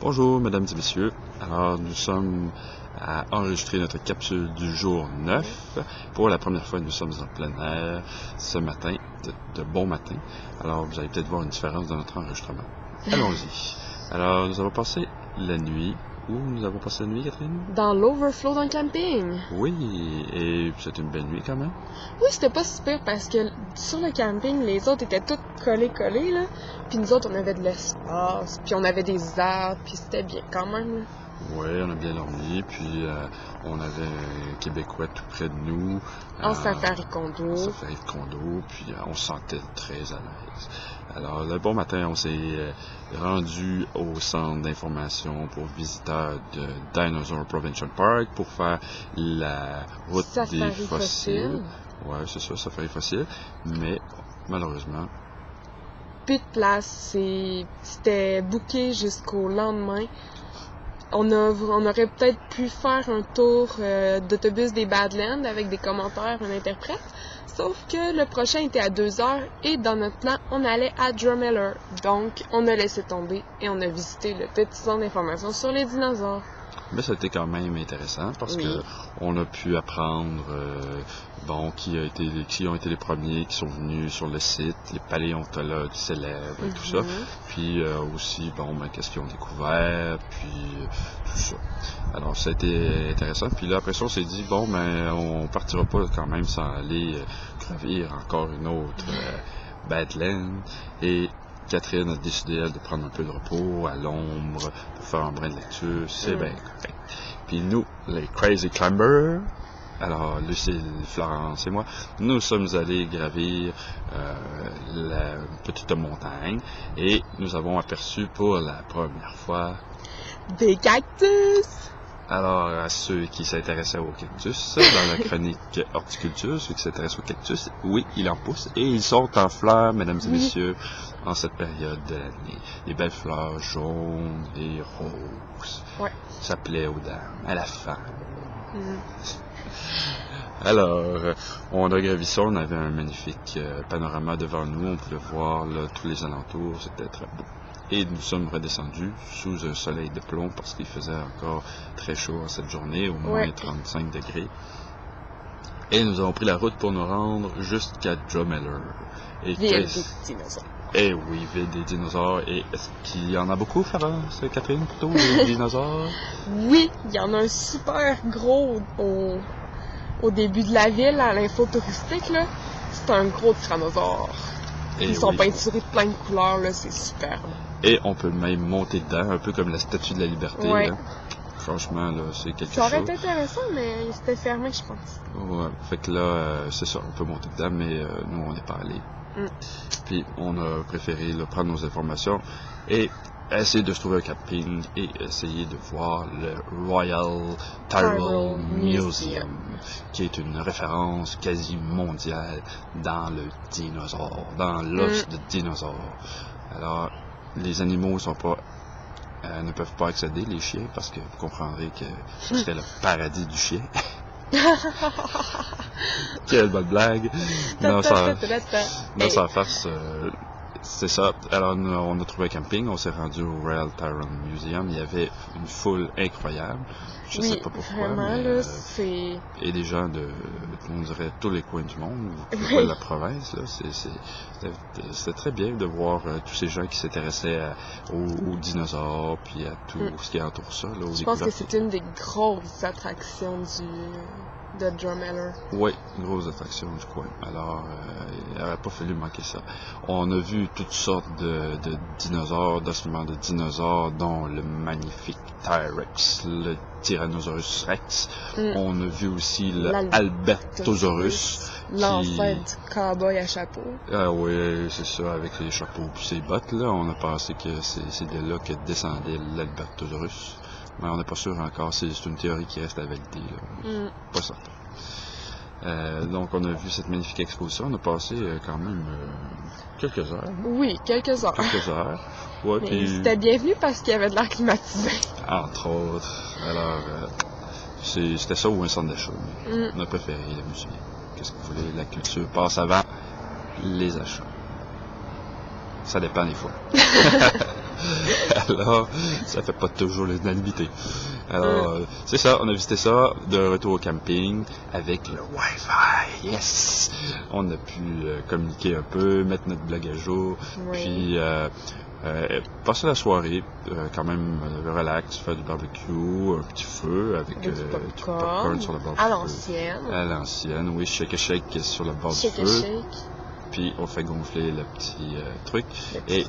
Bonjour, mesdames et messieurs. Alors, nous sommes à enregistrer notre capsule du jour 9. Pour la première fois, nous sommes en plein air ce matin, de bon matin. Alors, vous allez peut-être voir une différence dans notre enregistrement. Allons-y. Alors, nous avons passé la nuit. Où nous avons passé la nuit, Catherine? Dans l'Overflow d'un camping. Oui, et c'était une belle nuit quand même. Oui, c'était pas super parce que sur le camping, les autres étaient tous collés, là. Puis nous autres, on avait de l'espace, puis on avait des arbres, puis c'était bien quand même, là. Oui, on a bien dormi, puis on avait un Québécois tout près de nous. En safari condo. Puis on se sentait très à l'aise. Alors, le bon matin, on s'est rendu au centre d'information pour visiteurs de Dinosaur Provincial Park pour faire la route Safari des fossiles. fossile. Ouais, c'est ça, safari fossile. Mais, malheureusement, Plus de place, c'était booké jusqu'au lendemain. On aurait peut-être pu faire un tour d'autobus des Badlands avec des commentaires, un interprète. Sauf que le prochain était à 2h et dans notre plan, on allait à Drumheller. Donc, on a laissé tomber et on a visité le petit centre d'information sur les dinosaures. mais ça a été quand même intéressant parce Oui. que on a pu apprendre qui ont été les premiers qui sont venus sur le site, les paléontologues célèbres et tout ça. Puis aussi, qu'est-ce qu'ils ont découvert, puis tout ça. Alors, ça a été intéressant. Puis là, après ça, on s'est dit, on partira pas quand même sans aller gravir encore une autre Badland. Et Catherine a décidé, elle, de prendre un peu de repos à l'ombre pour faire un brin de lecture. C'est bien correct. Puis nous, les Crazy Climbers, alors Lucille, Florence et moi, nous sommes allés gravir la petite montagne et nous avons aperçu pour la première fois Des cactus! Alors, à ceux qui s'intéressaient aux cactus, dans la chronique horticulture, ceux qui s'intéressent aux cactus, oui, il en pousse et ils sont en fleurs, mesdames et messieurs, en cette période de l'année. Les belles fleurs jaunes et roses. Ouais. Ça plaît aux dames, à la femme. Alors, on a gravi ça, on avait un magnifique panorama devant nous, on pouvait voir là, tous les alentours, c'était très beau. Et nous sommes redescendus sous un soleil de plomb parce qu'il faisait encore très chaud en cette journée, au moins 35 degrés. Et nous avons pris la route pour nous rendre jusqu'à Drumheller. Ville des dinosaures. Eh oui, ville des dinosaures. Et est-ce qu'il y en a beaucoup, Florence, Catherine, plutôt, des dinosaures? Oui, il y en a un super gros au début de la ville, à l'info touristique, là. C'est un gros tyrannosaure. Ils sont peinturés de plein de couleurs, là, c'est superbe. Et on peut même monter dedans, un peu comme la Statue de la Liberté. Ouais. Hein. Franchement, là, c'est quelque chose. Ça aurait été intéressant, mais c'était fermé, je pense. Ouais, fait que là, c'est ça, on peut monter dedans, mais nous, on n'est pas allés. Puis, on a préféré là, prendre nos informations et essayer de se trouver un camping et essayer de voir le Royal Tyrrell Museum, qui est une référence quasi mondiale dans le dinosaure, dans l'os de dinosaure. Alors, les animaux ne peuvent pas accéder, les chiens, parce que vous comprendrez que ce serait le paradis du chien. Quelle bonne blague! Non, sans farce, c'est ça. Alors, on a trouvé un camping, on s'est rendu au Royal Tyrrell Museum. Il y avait une foule incroyable. Je sais pas pourquoi. Vraiment, mais, là, c'est... Et des gens on dirait, tous les coins du monde, de la province, là. C'était très bien de voir tous ces gens qui s'intéressaient aux dinosaures, puis à tout ce qui entoure ça. Là, Je pense que c'est une des grosses attractions de Drumheller. Oui, une grosse attraction du coin. Alors, il n'aurait pas fallu manquer ça. On a vu toutes sortes de dinosaures, d'ossements de dinosaures, dont le magnifique T-Rex, le Tyrannosaurus Rex. On a vu aussi l'Albertosaurus. L'ancêtre du cowboy à chapeau. Ah oui, c'est ça, avec les chapeaux et ses bottes, là. On a pensé que c'est de là que descendait l'Albertosaurus. Mais on n'est pas sûr encore, c'est une théorie qui reste à valider, là. Pas certain. Donc, on a vu cette magnifique exposition. On a passé quand même quelques heures. Oui, quelques heures. Ouais, mais puis... c'était bienvenu parce qu'il y avait de l'air climatisé. Entre autres. Alors, c'était ça ou un centre d'achat. On a préféré le musée. Qu'est-ce que vous voulez? La culture passe avant les achats. Ça dépend des fois. Alors, ça fait pas toujours l'unanimité. Alors, c'est ça, on a visité ça, de retour au camping, avec le Wi-Fi, yes! On a pu communiquer un peu, mettre notre blog à jour, puis passer la soirée, quand même relax, faire du barbecue, un petit feu, avec du popcorn sur le bord du feu. À l'ancienne, oui, shake sur le bord du feu. Puis on fait gonfler le petit truc. Et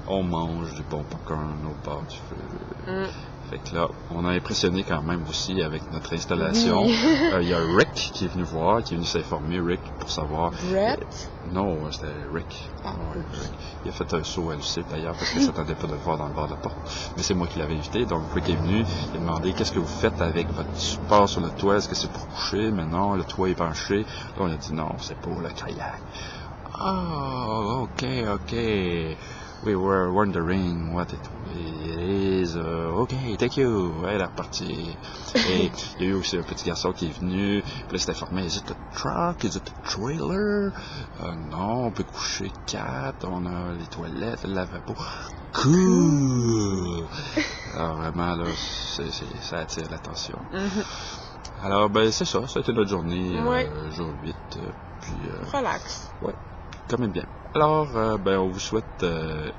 on mange du bon popcorn au bord du feu. Fait que là, on a impressionné quand même aussi avec notre installation. Il y a Rick qui est venu voir, qui est venu s'informer, Rick, pour savoir... Brett? Non, c'était Rick. Rick. Il a fait un saut à Lucille d'ailleurs, parce qu'il ne s'attendait pas de le voir dans le bord de la porte. Mais c'est moi qui l'avais invité, donc Rick est venu, il a demandé qu'est-ce que vous faites avec votre support sur le toit, est-ce que c'est pour coucher? Mais non, le toit est penché. Là, on a dit non, c'est pour le kayak. Oh, okay. We were wondering what it is. Okay, thank you. Ouais, elle est repartie. Et il y a eu aussi un petit garçon qui est venu. Puis là, il s'est informé. Is it a truck? Is it a trailer? Non, on peut coucher 4. On a les toilettes, le lavabo. Cool! Alors vraiment, là, ça attire l'attention. Alors, ben, c'est ça. Ça a été notre journée, jour 8. Puis, relax. Ouais. Quand même bien. Alors, on vous souhaite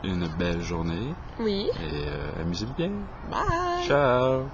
une belle journée. Oui. Et amusez-vous bien. Bye. Ciao.